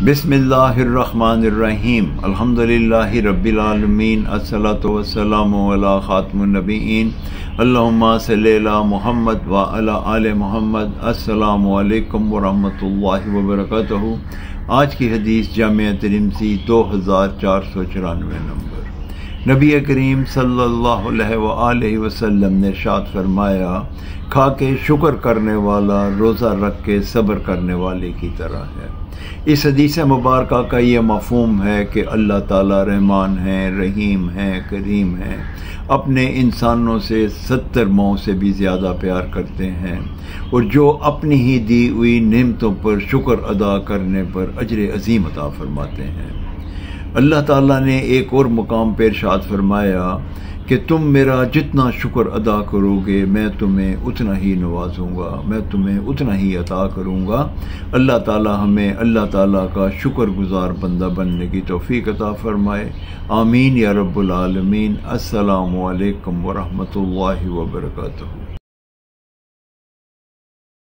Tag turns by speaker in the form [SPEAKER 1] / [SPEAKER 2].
[SPEAKER 1] बिस्मिल्लाहिर्रहमानिर्रहीम अल्हम्दुलिल्लाहि रब्बिल आलमीन अस्सलातु वस्सलामु अला खातिमुन नबिय्यीन अल्लाहुम्मा सल्लि अला मुहम्मद व अला आले मुहम्मद। अस्सलामु अलैकुम व रहमतुल्लाहि व बरकातहू। आज की हदीस जामिया तिरमिज़ी 2494 नंबर। नबी करीम सल्लल्लाहु अलैहि वसल्लम ने इरशाद फरमाया, खा के शुक्र करने वाला रोज़ा रख के सब्र करने वाले की तरह है। इस हदीस मुबारक का ये मफ़हूम है कि अल्लाह ताला रहमान है, रहीम है, करीम है, अपने इंसानों से 70 माओं से भी ज़्यादा प्यार करते हैं और जो अपनी ही दी हुई नेमतों पर शुक्र अदा करने पर अजर अज़ीम अता फरमाते हैं। अल्लाह ताला ने एक और मुकाम पर इरशाद फरमाया कि तुम मेरा जितना शुक्र अदा करोगे मैं तुम्हें उतना ही नवाजूंगा, मैं तुम्हें उतना ही अता करूँगा। अल्लाह ताला हमें अल्लाह ताला का शुक्रगुजार बंदा बनने की तौफीक अता फरमाए। आमीन या रब्बुल आलमीन। अस्सलामु अलैकुम व रहमतुल्लाहि व बरकातहू।